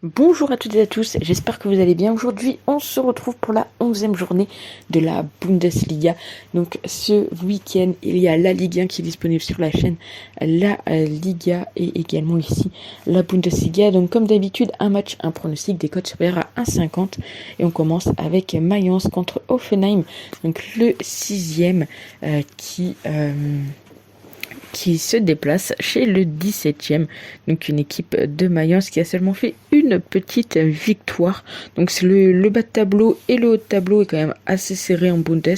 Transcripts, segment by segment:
Bonjour à toutes et à tous, j'espère que vous allez bien. Aujourd'hui, on se retrouve pour la 11e journée de la Bundesliga. Donc ce week-end, il y a la Ligue 1 qui est disponible sur la chaîne, la Liga et également ici la Bundesliga. Donc comme d'habitude, un match, un pronostic, des cotes supérieures à 1,50. Et on commence avec Mayence contre Hoffenheim, donc le 6e qui se déplace chez le 17e, donc une équipe de Mayence qui a seulement fait une petite victoire. Donc c'est le bas de tableau et le haut de tableau est quand même assez serré en Bundes,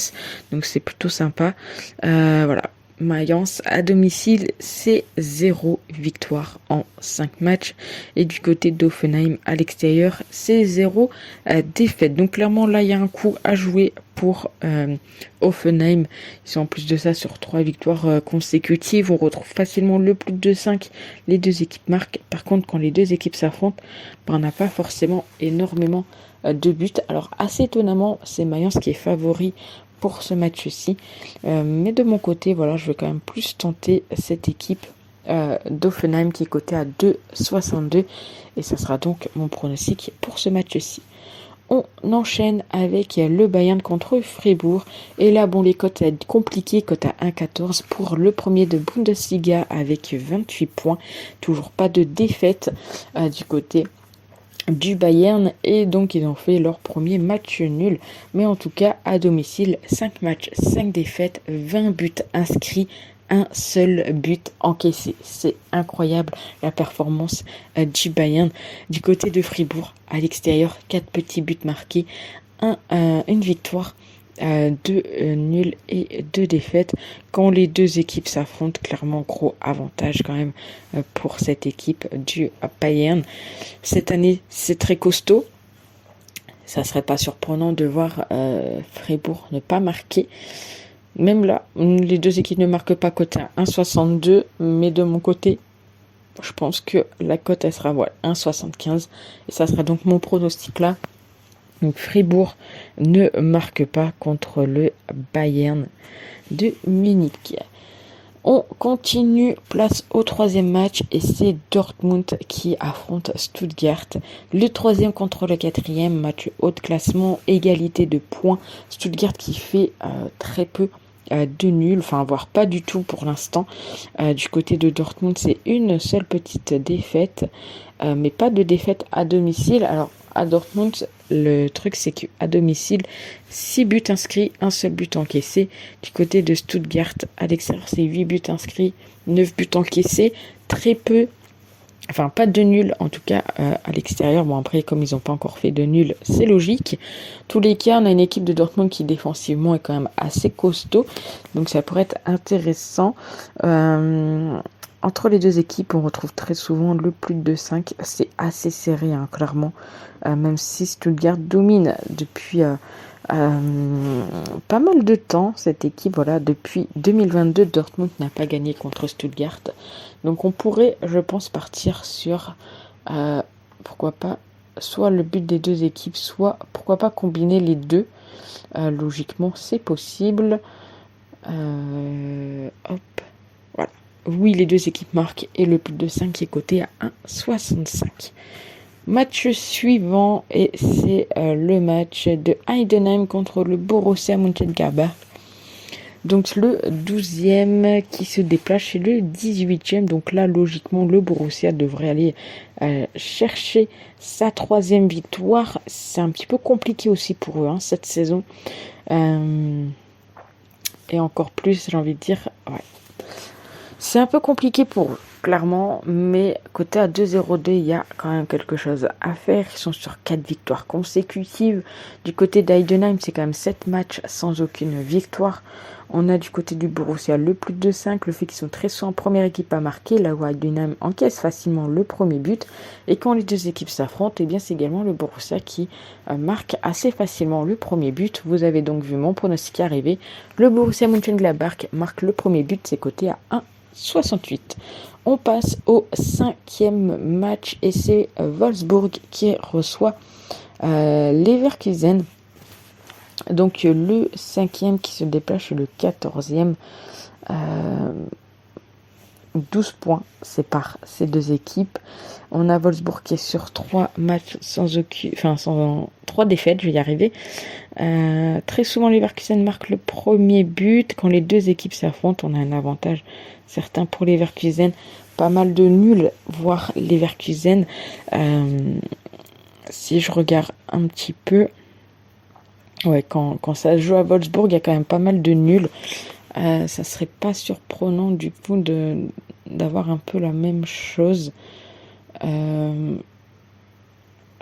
donc c'est plutôt sympa. Voilà. Mayence à domicile, c'est 0 victoire en 5 matchs. Et du côté d'Offenheim à l'extérieur, c'est 0 défaite. Donc clairement là, il y a un coup à jouer pour Hoffenheim. Ils sont en plus de ça sur 3 victoires consécutives. On retrouve facilement le plus de 5. Les deux équipes marquent. Par contre, quand les deux équipes s'affrontent, on n'a pas forcément énormément de buts. Alors assez étonnamment, c'est Mayence qui est favori pour ce match-ci. Mais de mon côté, voilà, je vais quand même plus tenter cette équipe d'Offenheim qui est cotée à 2,62. Et ça sera donc mon pronostic pour ce match-ci. On enchaîne avec le Bayern contre Fribourg. Et là, bon, les cotes sont compliquées. Cote à 1,14 pour le premier de Bundesliga avec 28 points. Toujours pas de défaite du côté du Bayern. Et donc, ils ont fait leur premier match nul. Mais en tout cas, à domicile, 5 matchs, 5 défaites, 20 buts inscrits. Un seul but encaissé. C'est incroyable la performance du Bayern. Du côté de Fribourg, à l'extérieur, 4 petits buts marqués, une victoire, 2 nuls et 2 défaites. Quand les deux équipes s'affrontent, clairement gros avantage quand même pour cette équipe du Bayern. Cette année, c'est très costaud. Ça serait pas surprenant de voir Fribourg ne pas marquer. Même là, les deux équipes ne marquent pas côté à 1,62, mais de mon côté, je pense que la cote, elle sera 1,75. Et ça sera donc mon pronostic là. Donc Fribourg ne marque pas contre le Bayern de Munich. On continue, place au troisième match et c'est Dortmund qui affronte Stuttgart. Le troisième contre le quatrième, match haut de classement, égalité de points. Stuttgart qui fait très peu de nuls, enfin voire pas du tout pour l'instant. Du côté de Dortmund, c'est une seule petite défaite, mais pas de défaite à domicile. Alors à Dortmund, le truc c'est qu'à domicile, 6 buts inscrits, un seul but encaissé. Du côté de Stuttgart, à l'extérieur, c'est 8 buts inscrits, 9 buts encaissés. Très peu, enfin pas de nul en tout cas à l'extérieur. Bon après, comme ils n'ont pas encore fait de nul, c'est logique. Tous les cas, on a une équipe de Dortmund qui défensivement est quand même assez costaud. Donc ça pourrait être intéressant. Entre les deux équipes, on retrouve très souvent le plus de 5. C'est assez serré, hein, clairement. Même si Stuttgart domine depuis pas mal de temps, cette équipe. Voilà, depuis 2022, Dortmund n'a pas gagné contre Stuttgart. Donc on pourrait, je pense, partir sur, pourquoi pas, soit le but des deux équipes, soit, pourquoi pas, combiner les deux. Logiquement, c'est possible. Hop. Voilà. Oui, les deux équipes marquent et le plus de 5 est coté à 1,65. Match suivant et c'est le match de Heidenheim contre le Borussia Mönchengladbach. Donc le 12e qui se déplace chez le 18e. Donc là, logiquement, le Borussia devrait aller chercher sa 3e victoire. C'est un petit peu compliqué aussi pour eux hein, cette saison. Et encore plus, j'ai envie de dire, ouais. C'est un peu compliqué pour eux, clairement, mais côté à 2,02, il y a quand même quelque chose à faire. Ils sont sur 4 victoires consécutives. Du côté d'Heidenheim, c'est quand même 7 matchs sans aucune victoire. On a du côté du Borussia le plus de 5, le fait qu'ils sont très souvent en première équipe à marquer, là où Heidenheim encaisse facilement le premier but. Et quand les deux équipes s'affrontent, eh bien c'est également le Borussia qui marque assez facilement le premier but. Vous avez donc vu mon pronostic arriver. Le Borussia Mönchengladbach marque le premier but, c'est coté à 1,68. On passe au 5e match et c'est Wolfsburg qui reçoit Leverkusen. Donc le 5e qui se déplace chez le 14e. 12 points séparent ces deux équipes. On a Wolfsburg qui est sur 3 matchs sans 3 défaites, je vais y arriver. Très souvent, Leverkusen marque le premier but. Quand les deux équipes s'affrontent, on a un avantage certain pour Leverkusen. Pas mal de nuls, voire Leverkusen. Si je regarde un petit peu, ouais, quand ça se joue à Wolfsburg, il y a quand même pas mal de nuls. Ça serait pas surprenant du coup d'avoir un peu la même chose.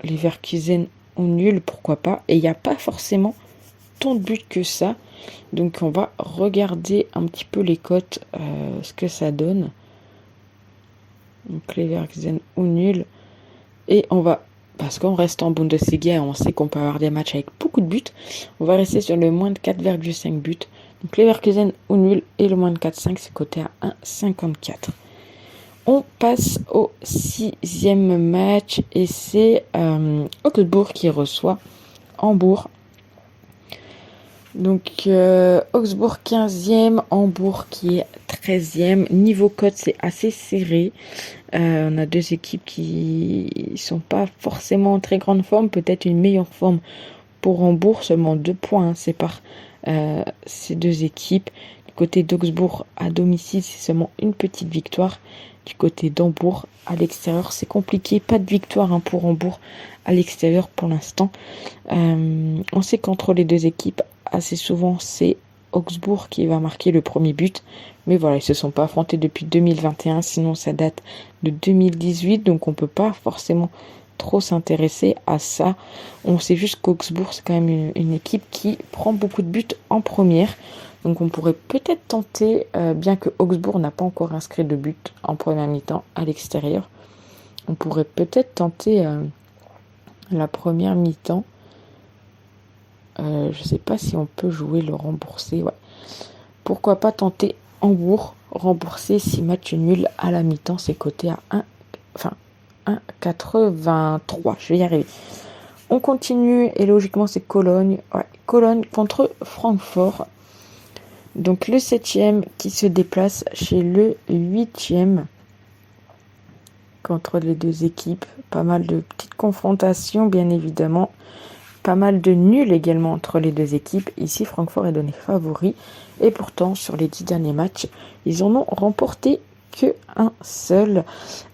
Leverkusen au nul, pourquoi pas. Et il n'y a pas forcément tant de buts que ça. Donc on va regarder un petit peu les cotes, ce que ça donne. Donc Leverkusen au nul. Et on va, parce qu'on reste en Bundesliga et on sait qu'on peut avoir des matchs avec beaucoup de buts, on va rester sur le moins de 4,5 buts. Donc Leverkusen au nul et le moins de 4,5, c'est coté à 1,54. On passe au 6e match et c'est Augsbourg qui reçoit Hambourg. Donc Augsbourg 15e, Hambourg qui est 13e. Niveau cote, c'est assez serré. On a deux équipes qui sont pas forcément en très grande forme, peut-être une meilleure forme pour Hambourg, seulement 2 points séparent ces deux équipes. Du côté d'Augsbourg à domicile, c'est seulement une petite victoire. Du côté d'Hambourg à l'extérieur, c'est compliqué, pas de victoire pour Hambourg à l'extérieur pour l'instant. On sait qu'entre les deux équipes, assez souvent c'est Augsbourg qui va marquer le premier but. Mais voilà, ils se sont pas affrontés depuis 2021, sinon ça date de 2018, donc on peut pas forcément trop s'intéresser à ça. On sait juste qu'Augsbourg, c'est quand même une équipe qui prend beaucoup de buts en première. Donc on pourrait peut-être tenter, bien que Augsbourg n'a pas encore inscrit de but en première mi-temps à l'extérieur, on pourrait peut-être tenter la première mi-temps. Je sais pas si on peut jouer le remboursé. Ouais. Pourquoi pas tenter Hambourg, rembourser 6 matchs nuls à la mi-temps, c'est coté à 1,83. Je vais y arriver. On continue et logiquement c'est Cologne. Ouais, Cologne contre Francfort. Donc le 7e qui se déplace chez le 8e contre les deux équipes. Pas mal de petites confrontations bien évidemment. Pas mal de nuls également entre les deux équipes. Ici Francfort est donné favori. Et pourtant sur les 10 derniers matchs, ils en ont remporté que un seul.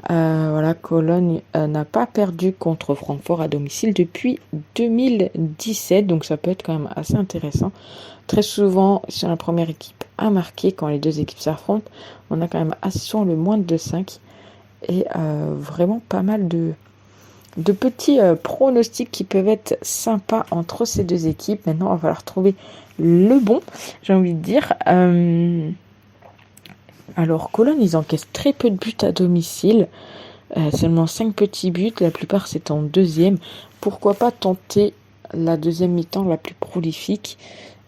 Voilà, Cologne n'a pas perdu contre Francfort à domicile depuis 2017. Donc ça peut être quand même assez intéressant. Très souvent, sur la première équipe à marquer, quand les deux équipes s'affrontent, on a quand même assez souvent le moins de 2,5 et vraiment pas mal de petits pronostics qui peuvent être sympas entre ces deux équipes. Maintenant, on va falloir trouver le bon, j'ai envie de dire. Alors, Cologne, ils encaissent très peu de buts à domicile. Seulement 5 petits buts, la plupart c'est en deuxième. Pourquoi pas tenter la deuxième mi-temps la plus prolifique,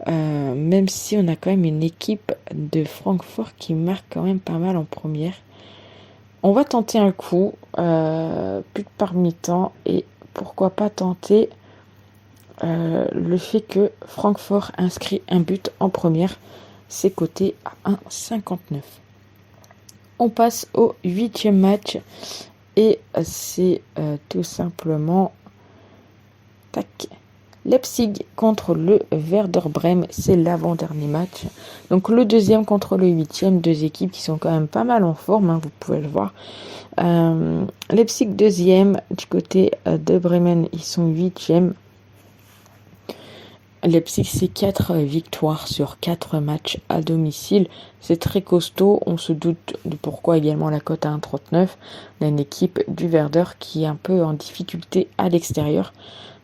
même si on a quand même une équipe de Francfort qui marque quand même pas mal en première. On va tenter un coup, but par mi-temps, et pourquoi pas tenter le fait que Francfort inscrit un but en première, c'est coté à 1,59. On passe au 8e match et c'est tout simplement Leipzig contre le Werder Bremen, c'est l'avant-dernier match. Donc le deuxième contre le 8e, deux équipes qui sont quand même pas mal en forme, vous pouvez le voir. Leipzig deuxième, du côté de Bremen, ils sont 8e. Leipzig, c'est 4 victoires sur 4 matchs à domicile. C'est très costaud. On se doute de pourquoi également la cote à 1,39. On a une équipe du Werder qui est un peu en difficulté à l'extérieur.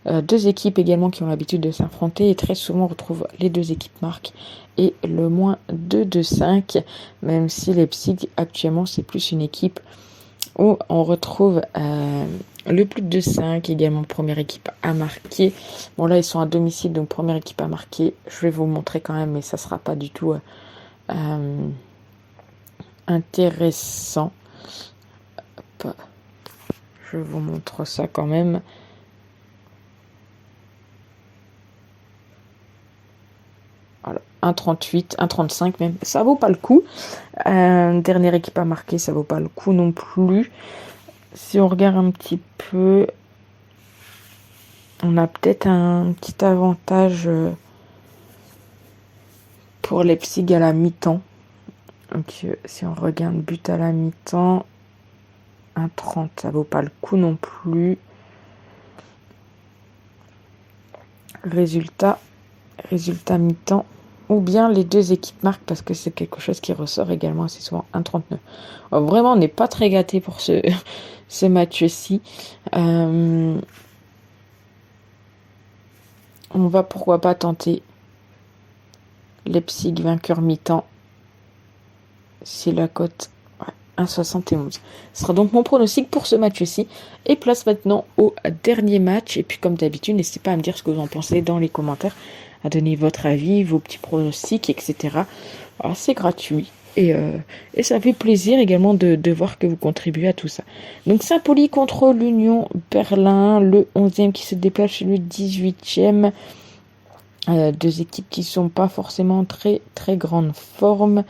Deux équipes également qui ont l'habitude de s'affronter et très souvent on retrouve les deux équipes marques et le moins 2,5. Même si Leipzig actuellement c'est plus une équipe où on retrouve le plus de 5, également première équipe à marquer. Bon là ils sont à domicile, donc première équipe à marquer. Je vais vous montrer quand même, mais ça sera pas du tout intéressant. Hop. Je vous montre ça quand même. Voilà. 1,38, 1,35 même. Ça vaut pas le coup. Dernière équipe à marquer, ça vaut pas le coup non plus. Si on regarde un petit peu, on a peut-être un petit avantage pour Leipzig à la mi-temps. Donc si on regarde but à la mi-temps, 1,30, ça vaut pas le coup non plus. Résultat mi-temps, ou bien les deux équipes marquent, parce que c'est quelque chose qui ressort également assez souvent, 1,39. Vraiment, on n'est pas très gâté pour ce match-ci. On va pourquoi pas tenter Leipzig vainqueur mi-temps. C'est la cote 1,71. Ce sera donc mon pronostic pour ce match-ci. Et place maintenant au dernier match. Et puis comme d'habitude, n'hésitez pas à me dire ce que vous en pensez dans les commentaires, à donner votre avis, vos petits pronostics, etc. Alors, c'est gratuit. Et ça fait plaisir également de voir que vous contribuez à tout ça. Donc Saint-Pauli contre l'Union Berlin, le 11e qui se déplace chez le 18e. Deux équipes qui sont pas forcément très très grande forme.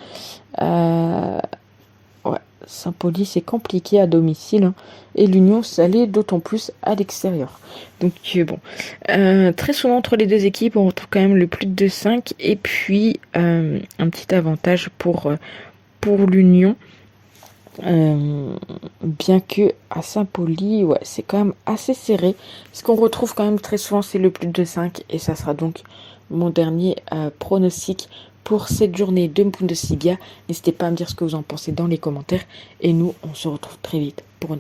Saint-Pauli, c'est compliqué à domicile, hein. Et l'Union, ça l'est d'autant plus à l'extérieur. Donc bon, très souvent entre les deux équipes, on retrouve quand même le plus de 2,5 et puis un petit avantage pour l'Union. Bien que à Saint-Pauli, c'est quand même assez serré. Ce qu'on retrouve quand même très souvent, c'est le plus de 5 et ça sera donc mon dernier pronostic pour cette journée de Bundesliga. N'hésitez pas à me dire ce que vous en pensez dans les commentaires et nous, on se retrouve très vite pour une